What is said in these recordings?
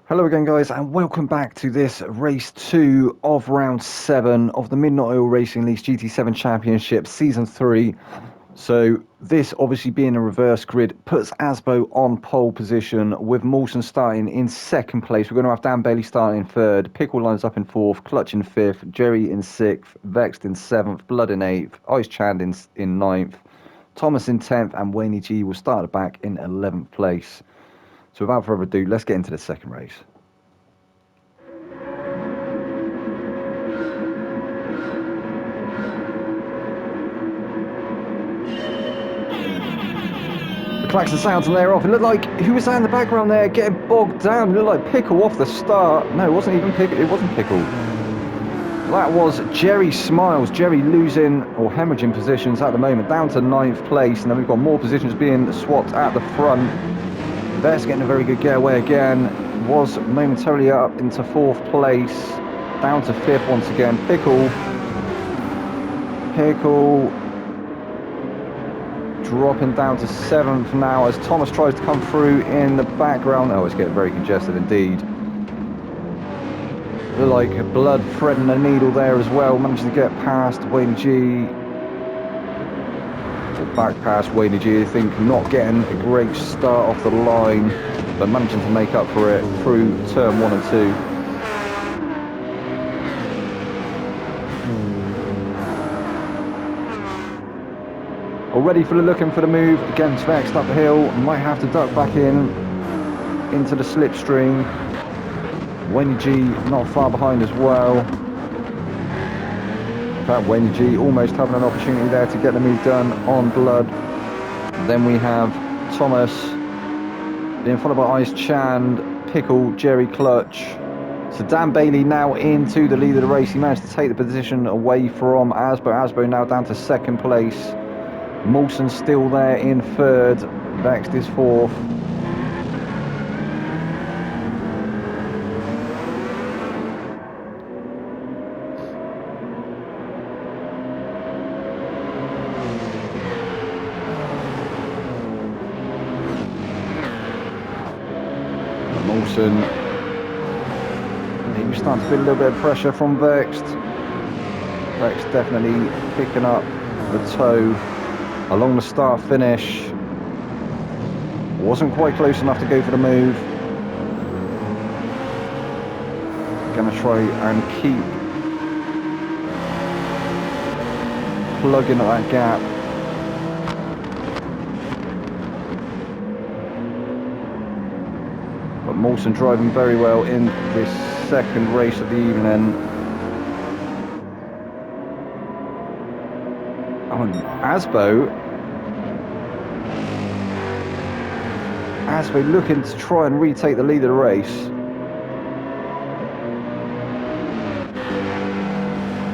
Hello again, guys, and welcome back to this race 2 of round 7 of the Midnight Oil Racing League's GT7 Championship Season 3. So this, obviously being a reverse grid, puts Asbo on pole position with Mawson starting in second place. We're going to have Dan Bailey starting in third, Pickle lines up in fourth, Clutch in fifth, Jerry in sixth, Vexed in seventh, Blood in eighth, Ice Chand in ninth, Thomas in 10th, and Wayne G will start at the back in 11th place. So without further ado, let's get into the second race. The klaxon sounds and they're off. It looked like, who was that in the background there getting bogged down? It looked like Pickle off the start. No, it wasn't even Pickle. It wasn't Pickle. That was Jerry Smiles. Jerry losing or hemorrhaging positions at the moment, down to 9th place. And then we've got more positions being swapped at the front. Vex getting a very good getaway again. Was momentarily up into 4th place. Down to 5th once again. Pickle dropping down to 7th now as Thomas tries to come through in the background. Oh, it's getting very congested indeed. Look like Blood threading a needle there as well, managing to get past Wayne G. Or back past Wayne G, I think, not getting a great start off the line, but managing to make up for it through turn 1 and 2. Already looking for the move against Vexed up the hill. Might have to duck back into the slipstream. Wayne G not far behind as well. In fact, Wayne G almost having an opportunity there to get the move done on Blood. Then we have Thomas being followed by Ice Chand, Pickle, Jerry, Clutch. So Dan Bailey now into the lead of the race. He managed to take the position away from Asbo. Asbo now down to 2nd place. Mawson still there in 3rd, Vexed is 4th. Mawson, he was starting to feel a little bit of pressure from Vexed. Vexed definitely picking up the toe along the start finish. Wasn't quite close enough to go for the move. Gonna try and keep plugging at that gap. But Mawson driving very well in this second race of the evening. Asbo looking to try and retake the lead of the race.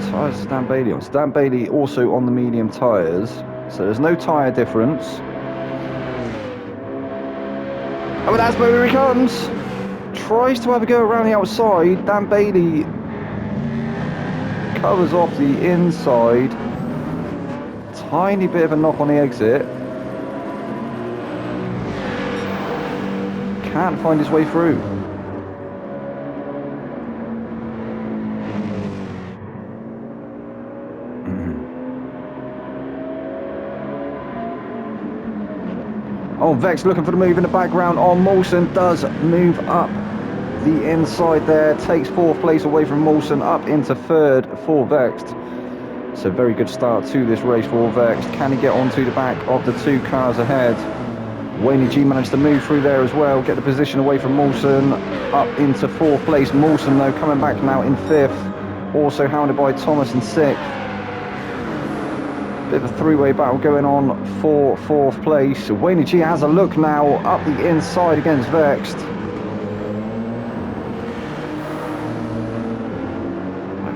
Tyres is Dan Bailey on. Dan Bailey also on the medium tyres, so there's no tyre difference. Oh, and Asbo, here he comes! Tries to have a go around the outside. Dan Bailey covers off the inside. Tiny bit of a knock on the exit. Can't find his way through. Oh, Vex looking for the move in the background. Oh, Mawson does move up the inside there. Takes 4th place away from Mawson, up into 3rd for Vexed. So very good start to this race for Vexed. Can he get onto the back of the 2 cars ahead? Wayne G managed to move through there as well, get the position away from Mawson, up into 4th place. Mawson though coming back now in 5th, also hounded by Thomas in 6th. Bit of a 3-way battle going on for 4th place. Wayne G has a look now up the inside against Vexed.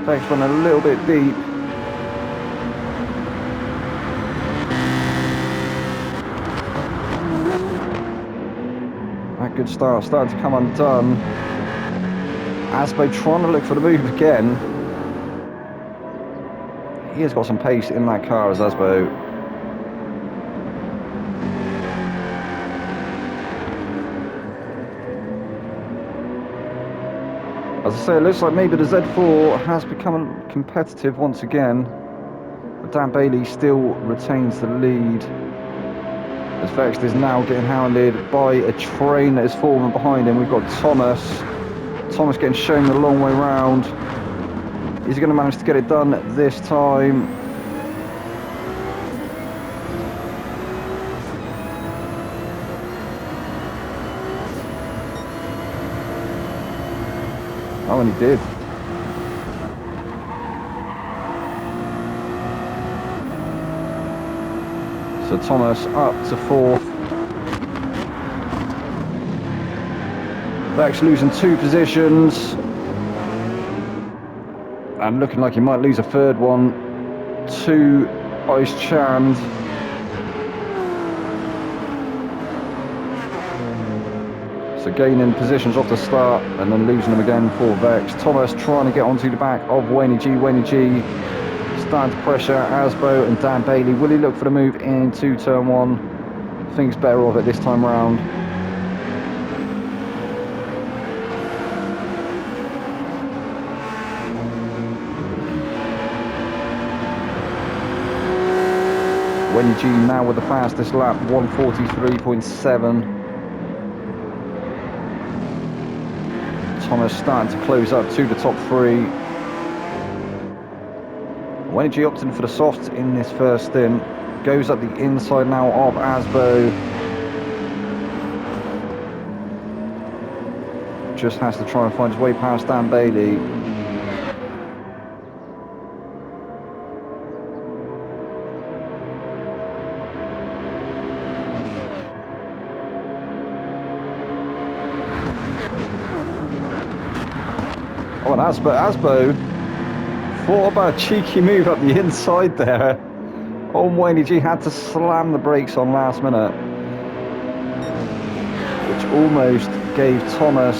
Vexed went a little bit deep. Good start, starting to come undone. Asbo trying to look for the move again. He has got some pace in that car as Asbo. As I say, it looks like maybe the Z4 has become competitive once again. But Dan Bailey still retains the lead. As Vext is now getting hounded by a train that is forming behind him. We've got Thomas. Thomas getting shown the long way round. Is he going to manage to get it done this time? Oh, and he did. So Thomas up to 4th. Vex losing 2 positions. And looking like he might lose a 3rd one to Ice Chand. So gaining positions off the start and then losing them again for Vex. Thomas trying to get onto the back of Wayne G. Wayne G starting to pressure Asbo and Dan Bailey. Will he look for the move into turn 1? I think it's better off it this time round. Wayne G now with the fastest lap, 1:43.7. Thomas starting to close up to the top 3. Wayne G opting for the softs in this first stint. Goes up the inside now of Asbo. Just has to try and find his way past Dan Bailey. Oh, and Asbo thought about a cheeky move up the inside there. Oh, Wayne G had to slam the brakes on last minute, which almost gave Thomas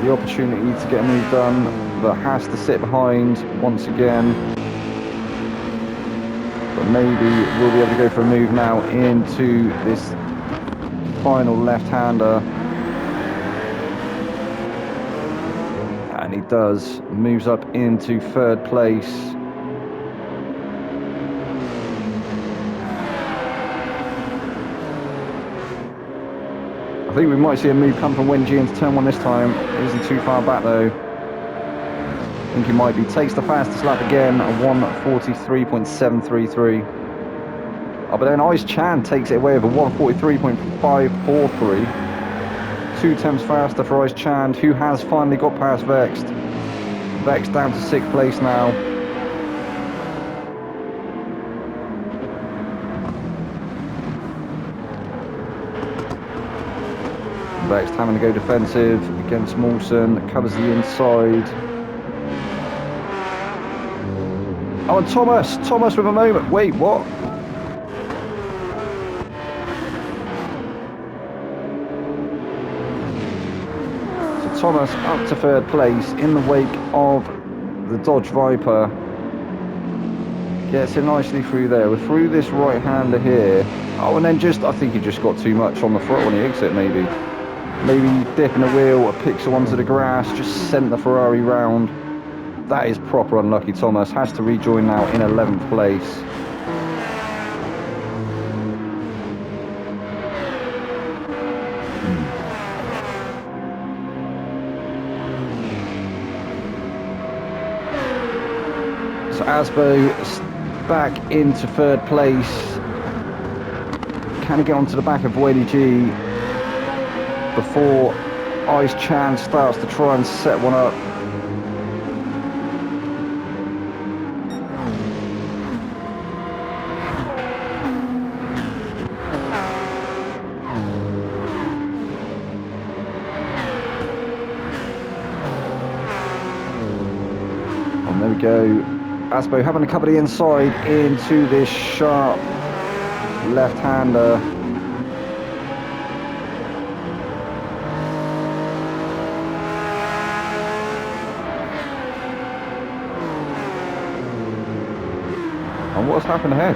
the opportunity to get a move done, but has to sit behind once again. But maybe we'll be able to go for a move now into this final left-hander. And he does, moves up into 3rd place. I think we might see a move come from Wenji into turn 1 this time. Isn't too far back though. I think he might be. Takes the fastest lap again, a 1:43.733. Oh, but then Ice Chan takes it away with a 1:43.543. 2 tenths faster for Ice Chand, who has finally got past Vext. Vext down to 6th place now. Vext having to go defensive against Mawson, covers the inside. Oh, and Thomas with a moment. Wait, what? Thomas up to 3rd place in the wake of the Dodge Viper. Gets it nicely through there. We're through this right-hander here. Oh, and then I think he just got too much on the throttle when he exit maybe. Maybe dipping a wheel, a pixel onto the grass, just sent the Ferrari round. That is proper unlucky. Thomas has to rejoin now in 11th place. So Asbo back into 3rd place. Can he get onto the back of Wadey G before Ice Chan starts to try and set one up? And there we go. Asbo having to cover the inside into this sharp left-hander. And what's happened ahead?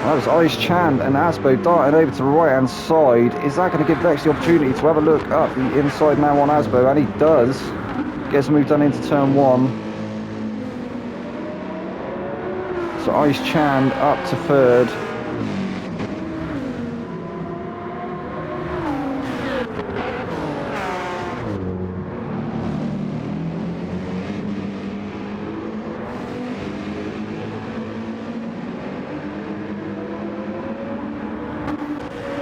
That was Ice Chan and Asbo darting over to the right hand side. Is that going to give Vex the opportunity to have a look up the inside now on Asbo? And he does. Gets moved on into turn 1. So Ice Chan up to 3rd.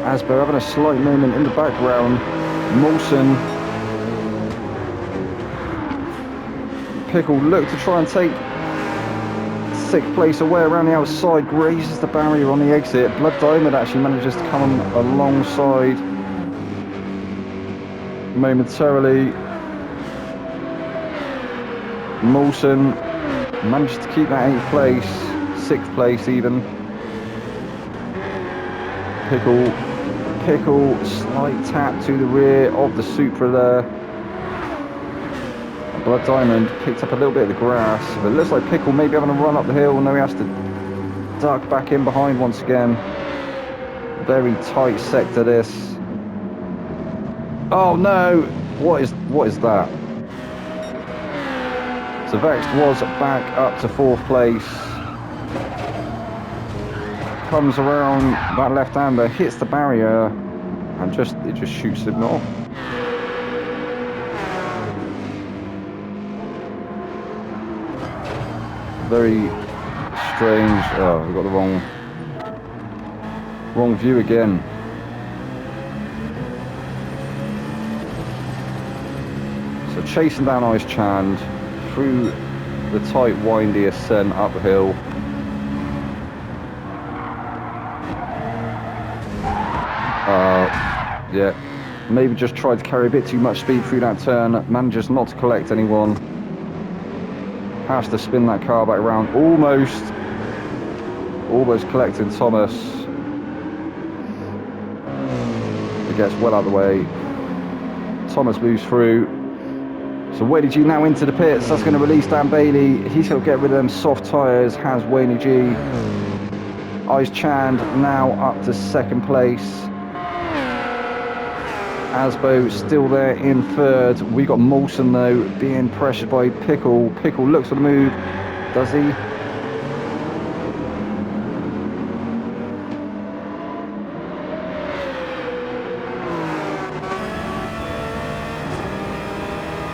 Asbo having a slight moment in the background. Molson. Pickle look to try and take 6th place away around the outside. Grazes the barrier on the exit. Blood Diamond actually manages to come alongside momentarily. Molson manages to keep that 8th place, 6th place even. Pickle, slight tap to the rear of the Supra there. Blood Diamond picked up a little bit of the grass, but it looks like Pickle maybe having a run up the hill. Now he has to duck back in behind once again. Very tight sector this. Oh no! What is that? So Vex was back up to 4th place. Comes around that left-hander, hits the barrier, and it just shoots him off. Very strange. Oh, we've got the wrong view again. So chasing down Ice Chand through the tight, windy ascent uphill. Yeah, maybe just tried to carry a bit too much speed through that turn. Manages not to collect anyone. Has to spin that car back around. Almost collecting Thomas. It gets well out of the way. Thomas moves through. So Wayne G now into the pits. That's going to release Dan Bailey. He's going to get rid of them soft tyres. Has Wayne G. Ice Chand now up to 2nd place. Asbo still there in 3rd. We got Molson though being pressured by Pickle. Pickle looks for the move. Does he?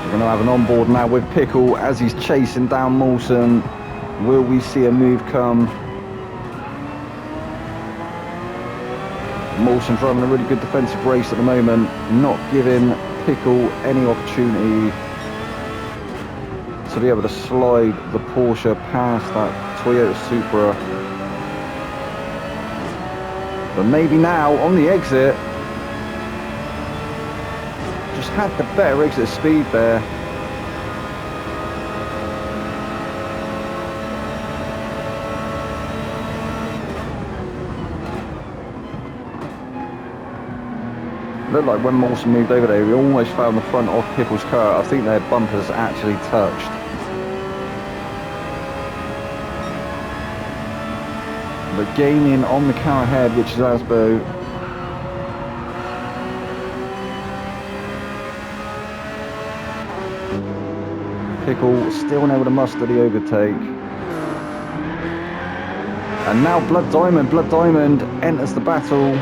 We're going to have an onboard now with Pickle as he's chasing down Molson. Will we see a move come? Molson driving a really good defensive race at the moment, not giving Pickle any opportunity to be able to slide the Porsche past that Toyota Supra. But maybe now on the exit, just had the better exit speed there. Looked like when Molson moved over there, he almost found the front of Pickle's car. I think their bumpers actually touched. But gaining on the car ahead, which is Asbo. Pickle still unable to muster the overtake. And now Blood Diamond enters the battle.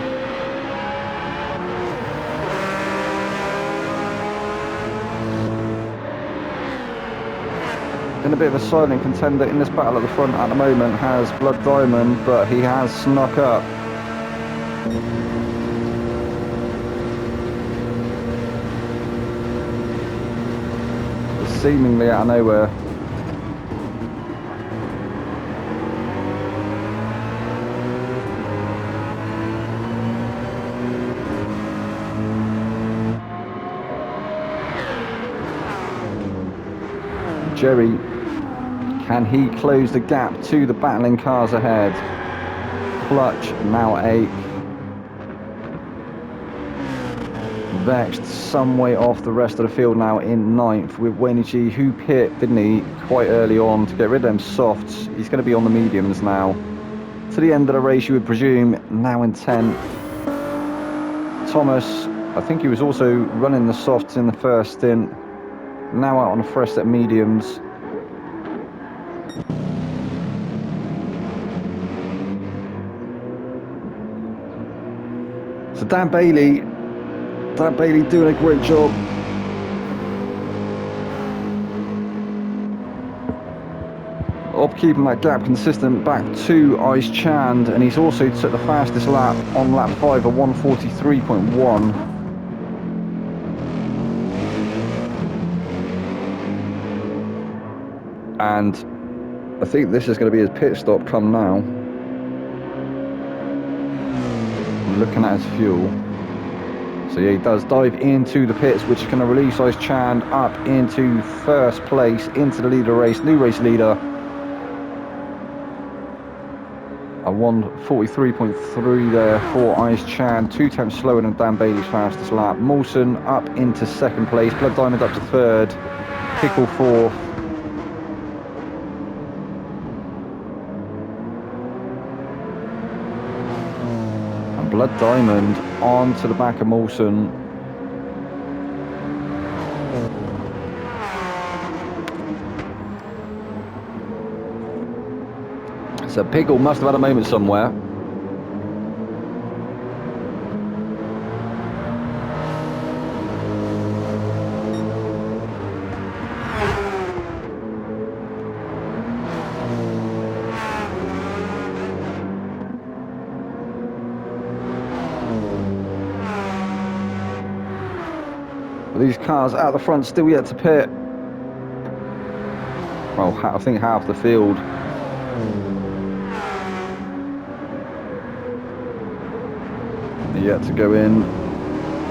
In a bit of a silent contender in this battle at the front at the moment has Blood Diamond, but he has snuck up. Seemingly out of nowhere. Jerry, can he close the gap to the battling cars ahead? Clutch now 8th. Vexed some way off the rest of the field now in 9th with Wayne G, who pit, didn't he, quite early on to get rid of them softs. He's going to be on the mediums now. to the end of the race, you would presume, now in 10th. Thomas, I think he was also running the softs in the first stint, now out on a fresh set of mediums. So Dan Bailey doing a great job. Of keeping that gap consistent back to Ice Chand, and he's also took the fastest lap on lap 5 of 1:43.1. And I think this is going to be his pit stop come now. Looking at his fuel. So yeah, he does dive into the pits, which is going to release Ice Chand up into first place, into the lead of the race, new race leader. A 1:43.3 there for Ice Chand, 2 tenths slower than Dan Bailey's fastest lap. Mawson up into second place, Blood Diamond up to third, Pickle fourth. And Blood Diamond on to the back of Mawson. So Pickle must have had a moment somewhere. But these cars out the front still yet to pit. Well, I think half the field. Yet to go in.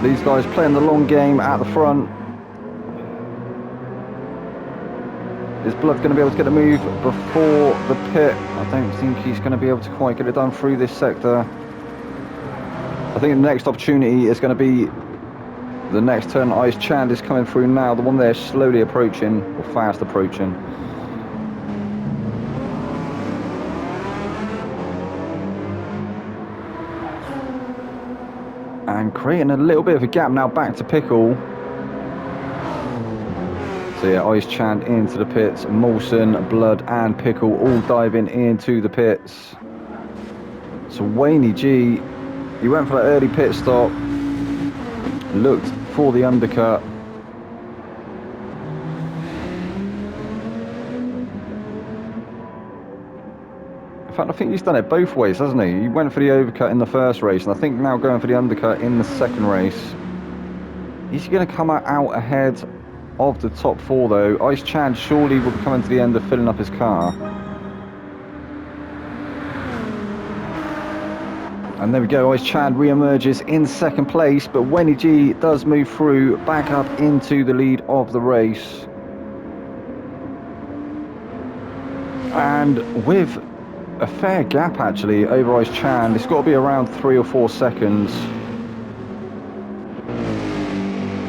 These guys playing the long game at the front. Is Blood going to be able to get a move before the pit? I don't think he's going to be able to quite get it done through this sector. I think the next opportunity is going to be the next turn. Ice Chand is coming through now. The one there slowly approaching, or fast approaching. And creating a little bit of a gap now back to Pickle. So yeah, Ice Chand into the pits, Mawson, Blood and Pickle all diving into the pits. So Wayne G, he went for that early pit stop, looked for the undercut. In fact, I think he's done it both ways, hasn't he? He went for the overcut in the first race, and I think now going for the undercut in the second race. Is he going to come out ahead of the top 4 though? Ice Chand surely will be coming to the end of filling up his car. And there we go, Ice Chand re-emerges in second place, but Wenny G does move through back up into the lead of the race. And with a fair gap actually over Ice Chand, it's got to be around 3 or 4 seconds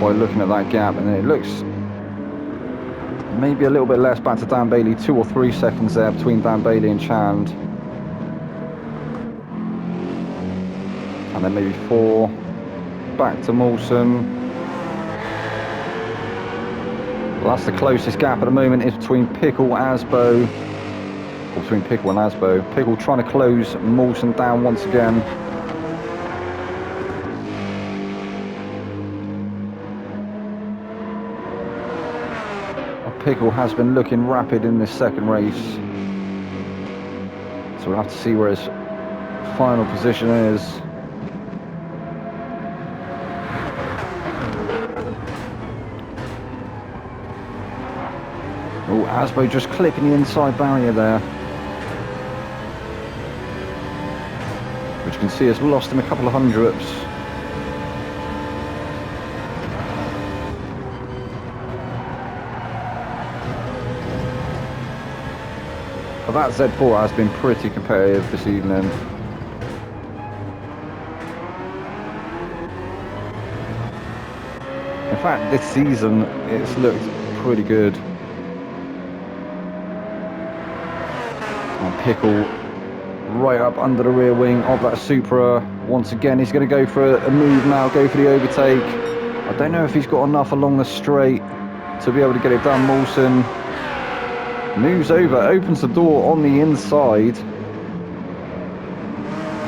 by looking at that gap, and it looks maybe a little bit less back to Dan Bailey, 2 or 3 seconds there between Dan Bailey and Chand, and then maybe 4 back to Mawson. Well, that's the closest gap at the moment, is between Pickle, Asbo, or between Pickle and Asbo. Pickle trying to close Mawson down once again. Pickle has been looking rapid in this second race, so we'll have to see where his final position is. Oh, Asbo just clipping the inside barrier there, which you can see has lost him a couple of hundredths. But that Z4 has been pretty competitive this evening. In fact, this season it's looked pretty good. And Pickle right up under the rear wing of that Supra. Once again, he's going to go for a move now, go for the overtake. I don't know if he's got enough along the straight to be able to get it done. Mawson moves over, opens the door on the inside.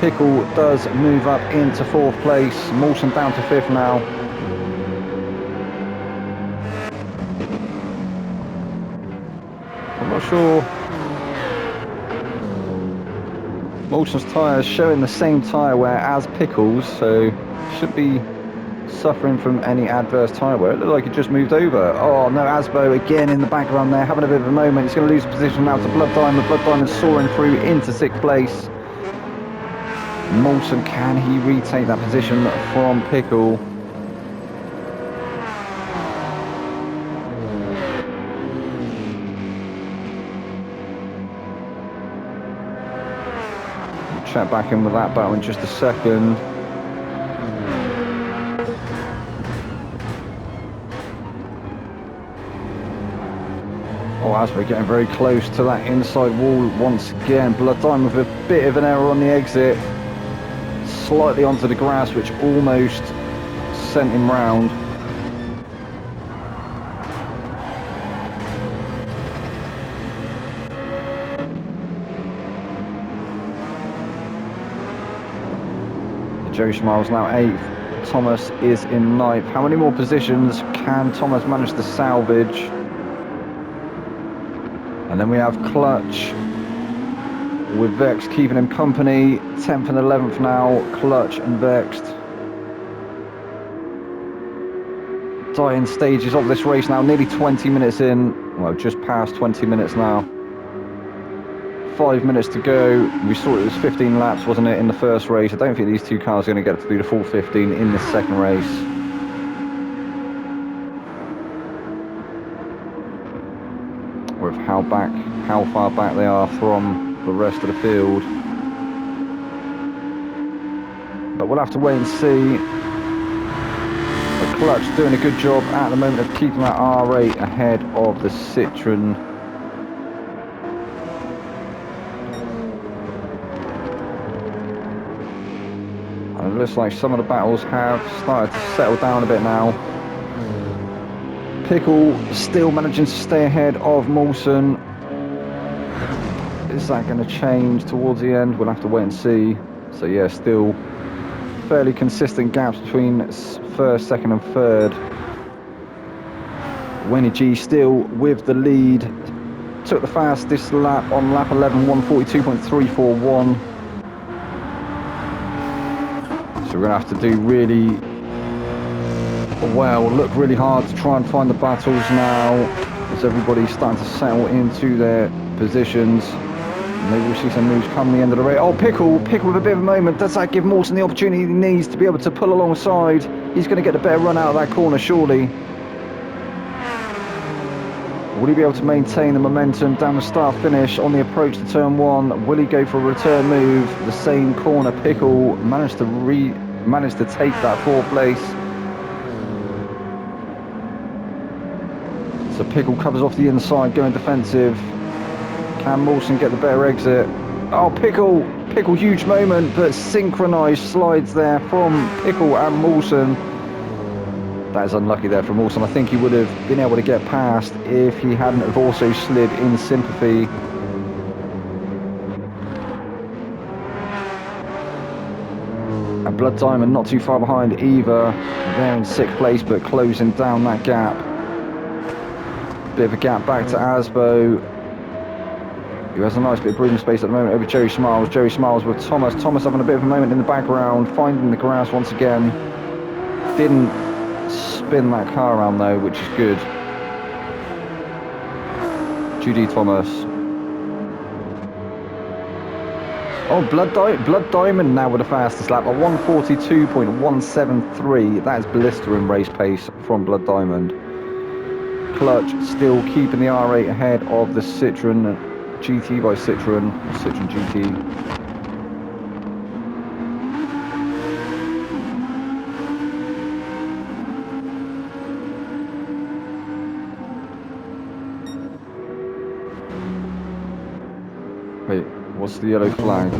Pickle does move up into 4th place. Mawson down to 5th now. I'm not sure. Mawson's tyres showing the same tyre wear as Pickle's, so should be suffering from any adverse tyre wear. It looked like he just moved over. Oh no, Asbo again in the background there, having a bit of a moment. He's going to lose position now to Blood Diamond. Blood Diamond soaring through into 6th place. Mawson, can he retake that position from Pickle? Check back in with that battle in just a second. Oh, as we're getting very close to that inside wall once again. Blood Diamond with a bit of an error on the exit. Slightly onto the grass, which almost sent him round. Joe Smiles now 8th. Thomas is in 9th. How many more positions can Thomas manage to salvage? And then we have Clutch with Vexed keeping him company. 10th and 11th now, Clutch and Vexed. Dying stages of this race now, nearly 20 minutes in. Well, just past 20 minutes now. 5 minutes to go. We saw it was 15 laps, wasn't it, in the first race. I don't think these two cars are going to get to do the full 15 in the second race. With how far back they are from the rest of the field. But we'll have to wait and see. The Clutch doing a good job at the moment of keeping that R8 ahead of the Citroen. It looks like some of the battles have started to settle down a bit now. Pickle still managing to stay ahead of Mawson. Is that going to change towards the end? We'll have to wait and see. So yeah, still fairly consistent gaps between 1st, 2nd and 3rd. Winnie G still with the lead. Took the fastest lap on lap 11, 142.341. So we're going to have to do really well, look really hard to try and find the battles now, as everybody's starting to settle into their positions. Maybe we'll see some moves come the end of the race. Oh, Pickle with a bit of a moment. Does that give Mawson the opportunity he needs to be able to pull alongside? He's going to get a better run out of that corner, surely. Will he be able to maintain the momentum down the start finish on the approach to turn 1? Will he go for a return move? The same corner. Pickle managed to take that 4th place. So Pickle covers off the inside, going defensive. Can Mawson get the better exit? Oh, Pickle, huge moment, but synchronised slides there from Pickle and Mawson. That is unlucky there from Mawson. I think he would have been able to get past if he hadn't have also slid in sympathy. And Blood Diamond not too far behind either. They're in 6th place, but closing down that gap. Bit of a gap back to Asbo, who has a nice bit of breathing space at the moment over Joey Smiles. Joey Smiles with Thomas. Thomas having a bit of a moment in the background, finding the grass once again. Didn't spin that car around though, which is good. Judy Thomas. Oh, Blood Diamond now with the fastest lap at 142.173. That is blistering race pace from Blood Diamond. Clutch still keeping the R8 ahead of the Citroen GT by Citroen GT. Wait, What's the yellow flag?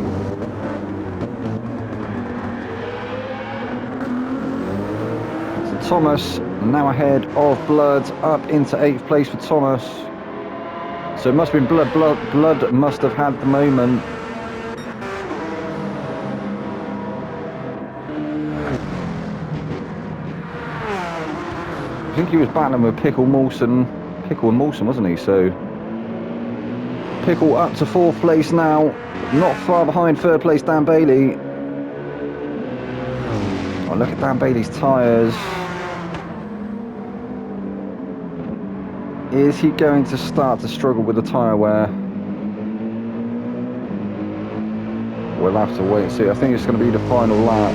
So Thomas now ahead of Blood, up into 8th place for Thomas. So it must have been Blood must have had the moment. I think he was battling with Pickle and Mawson, wasn't he? So Pickle up to 4th place now, not far behind 3rd place Dan Bailey. Oh, look at Dan Bailey's tyres. Is he going to start to struggle with the tyre wear? We'll have to wait and see. I think it's going to be the final lap.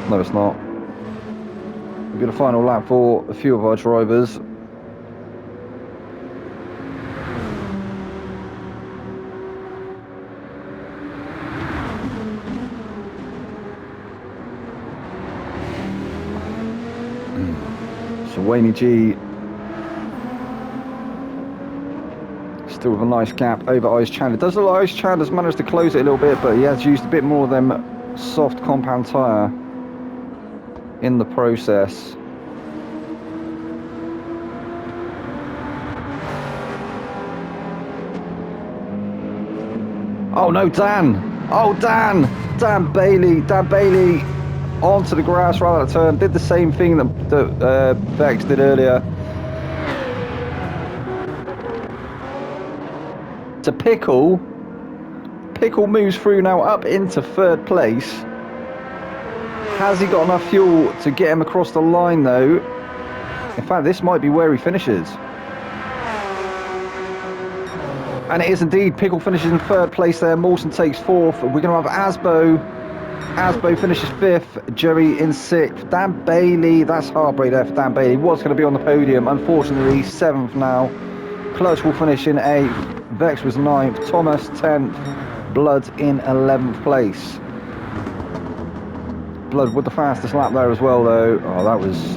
No, it's not. It'll be the final lap for a few of our drivers. So Wayne G still with a nice gap over Ice Chan. It does look like Ice Chan has managed to close it a little bit, but he has used a bit more of them soft compound tyre in the process. Oh no, Dan! Oh Dan! Dan Bailey onto the grass right at the turn. Did the same thing that Vex did earlier. To Pickle. Pickle moves through now up into 3rd place. Has he got enough fuel to get him across the line though? In fact, this might be where he finishes. And it is indeed. Pickle finishes in 3rd place there. Mawson takes 4th. We're going to have Asbo. Asbo finishes 5th. Jerry in 6th. Dan Bailey. That's heartbreak there for Dan Bailey. Was going to be on the podium. Unfortunately, 7th now. Clutch will finish in 8th. Vex was 9th. Thomas 10th. Blood in 11th place. Blood with the fastest lap there as well, though. Oh, that was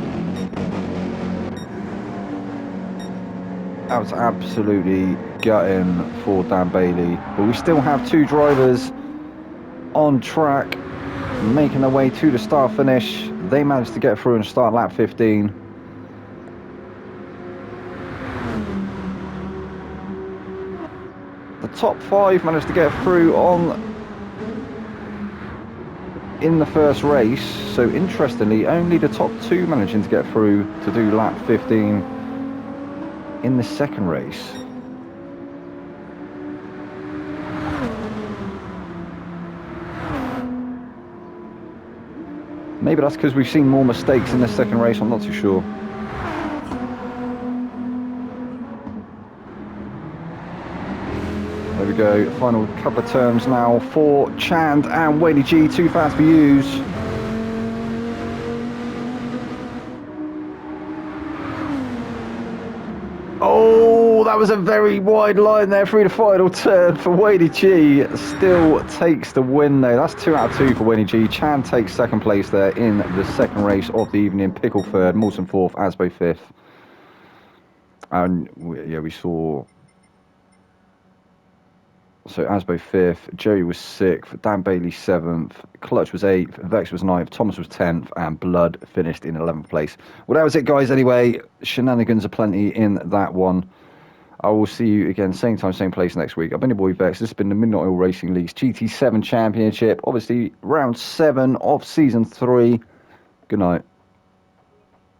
absolutely gutting for Dan Bailey. But we still have 2 drivers on track making their way to the start finish. They managed to get through and start lap 15. The top 5 managed to get through in the first race. So interestingly, only the top 2 managing to get through to do lap 15 in the second race. Maybe that's because we've seen more mistakes in the second race, I'm not too sure. There we go, final couple of turns now for Chand and Whaley G, too fast for yous. Oh, that was a very wide line there through the final turn for Whaley G. Still takes the win though. That's 2 out of 2 for Whaley G. Chan takes 2nd place there in the second race of the evening. Pickle 3rd, Mawson 4th, Asbo 5th. And we saw... So Asbo 5th, Jerry was 6th, Dan Bailey 7th, Clutch was 8th, Vex was 9th, Thomas was 10th, and Blood finished in 11th place. Well, that was it, guys, anyway. Shenanigans aplenty in that one. I will see you again, same time, same place next week. I've been your boy Vex. This has been the Midnight Oil Racing League's GT7 Championship. Obviously, round 7 of Season 3. Good night.